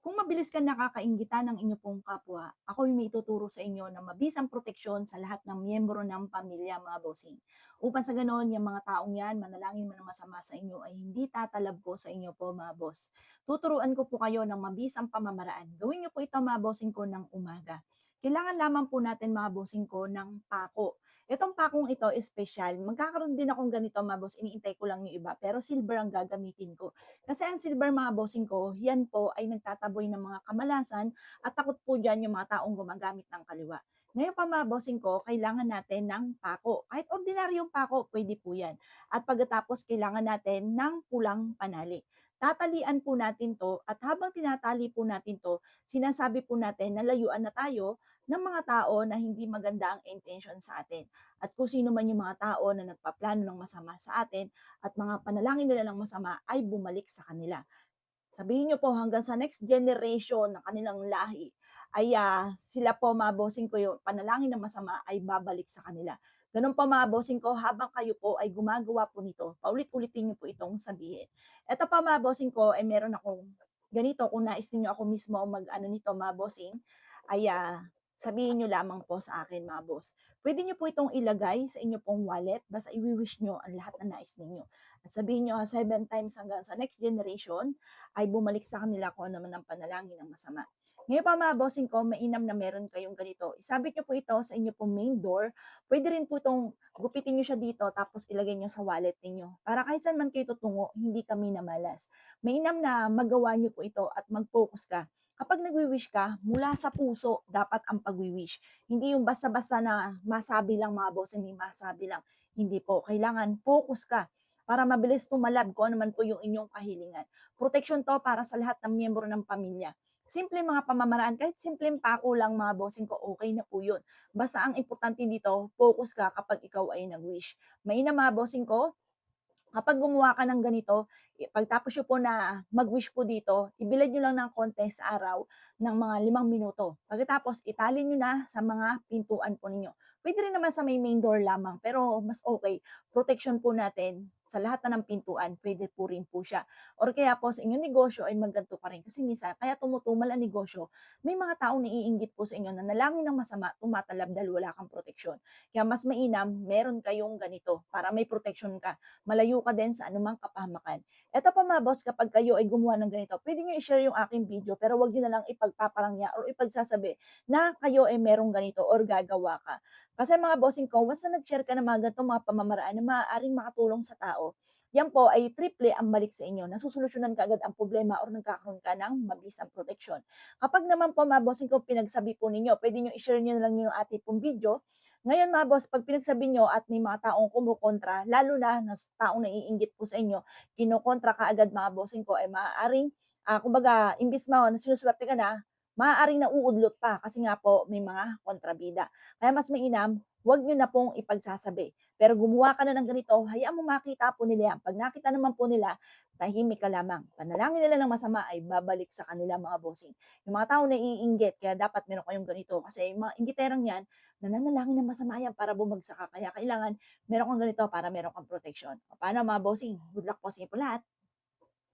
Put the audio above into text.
Kung mabilis ka nakakainggitan ng inyo pong kapwa, ako'y may ituturo sa inyo ng mabisang proteksyon sa lahat ng miyembro ng pamilya, mga bossing. Upang sa ganon, yung mga taong yan, manalangin man ng masama sa inyo ay hindi tatalab po sa inyo po, mga boss. Tuturuan ko po kayo ng mabisang pamamaraan. Gawin niyo po ito, mga bossing ko, ng umaga. Kailangan lamang po natin, mga bossing ko, ng pako. Itong pakong ito, special. Magkakaroon din akong ganito, mga boss. Iniintay ko lang yung iba. Pero silver ang gagamitin ko. Kasi ang silver, mga bossing ko, yan po ay nagtataboy ng mga kamalasan at takot po dyan yung mga taong gumagamit ng kaliwa. Ngayon pa, mga bossing ko, kailangan natin ng pako. Kahit ordinaryong pako, pwede po yan. At pagkatapos, kailangan natin ng pulang panali. Tatalian po natin to at habang tinatali po natin to, sinasabi po natin na layuan na tayo ng mga tao na hindi maganda ang intention sa atin. At kung sino man yung mga tao na nagpaplano ng masama sa atin, at mga panalangin nila ng masama ay bumalik sa kanila. Sabihin niyo po hanggang sa next generation ng kanilang lahi ay sila po, mga bossing ko, yung panalangin ng masama ay babalik sa kanila. Ganun pa, mga bossing ko, habang kayo po ay gumagawa po nito, paulit-ulitin niyo po itong sabihin. Eto pa, mga bossing ko, ay meron akong ganito, kung nais niyo ako mismo mag-ano nito, mga bossing, ay sabihin niyo lamang po sa akin, mga boss. Pwede niyo po itong ilagay sa inyo pong wallet, basta i-wish niyo ang lahat na nais ninyo. At sabihin niyo 7 times hanggang sa next generation ay bumalik sa kanila kung ano man ang panalangin ng masama. Ngayon pa, mga bossing ko, mainam na meron kayong ganito. Isabit niyo po ito sa inyo pong main door. Pwede rin po itong gupitin niyo siya dito tapos ilagay niyo sa wallet ninyo. Para kahit saan man kayo tutungo, hindi kami namalas. Mainam na magawa niyo po ito at mag-focus ka. Kapag nagwi-wish ka, mula sa puso dapat ang pagwi-wish. Hindi yung basta-basta na masabi lang, mga bossing, may masabi lang. Hindi po. Kailangan focus ka para mabilis tumalab kung ano man po yung inyong kahilingan. Protection to para sa lahat ng miyembro ng pamilya. Simple mga pamamaraan, kahit simpleng pako lang, mga bossing ko, okay na po yun. Basta ang importante dito, focus ka kapag ikaw ay nag-wish. Mainam, mga bossing ko, kapag gumawa ka ng ganito, pagtapos niyo po na mag-wish po dito, ibilad niyo lang ng konti sa araw ng mga 5 minuto. Pagkatapos, itali niyo na sa mga pintuan po ninyo. Puwede rin naman sa may main door lamang, pero mas okay, protection po natin sa lahat na ng pintuan, puwede po rin po siya. Or kaya po sa inyong negosyo ay magganito ka rin. Kasi minsan, kaya tumutumal ang negosyo, may mga taong naiinggit po sa inyo na nalangin ng masama, tumatalab dahil wala kang proteksyon. Kaya mas mainam, meron kayong ganito para may protection ka, malayo ka din sa anumang kapahamakan. Eto pa, mga boss, kapag kayo ay gumawa ng ganito, pwede nyo i-share yung aking video pero wag nyo na lang ipagpaparangya or ipagsasabi na kayo ay merong ganito or gagawa ka. Kasi, mga bossing ko, once na nag-share ka ng mga ganitong mga pamamaraan na maaaring makatulong sa tao, yan po ay triple ang balik sa inyo. Nasusolusyonan ka agad ang problema or nagkakaroon ka ng mabisang proteksyon. Kapag naman po, mga bossing ko, pinagsabi po ninyo, pwede nyo i-share nyo na lang yung ating pong video. Ngayon, mga boss, 'pag pinagsabi niyo at may mga taong kumukontra, lalo na taong naiinggit po sa inyo, kinokontra kaagad, mga bossing ko, ay maaaring, kumbaga imbes na sinusuwerte ka na, maaaring nauudlot pa kasi nga po may mga kontrabida. Kaya mas mainam, 'wag niyo na pong ipagsasabi. Pero gumawa ka na ng ganito, hayaan mo makita po nila yan. 'Pag nakita naman po nila, tahimik ka lamang. Panalangin nila ng masama ay babalik sa kanila, mga bossing. Yung mga taong naiinggit, kaya dapat meron kayong ganito kasi yung mga inggiterang yan, nananalangin ng masama yan para bumagsak ka. Kaya kailangan meron kang ganito para meron kang proteksyon. O paano, mga bossing? Good luck po sa inyo po lahat.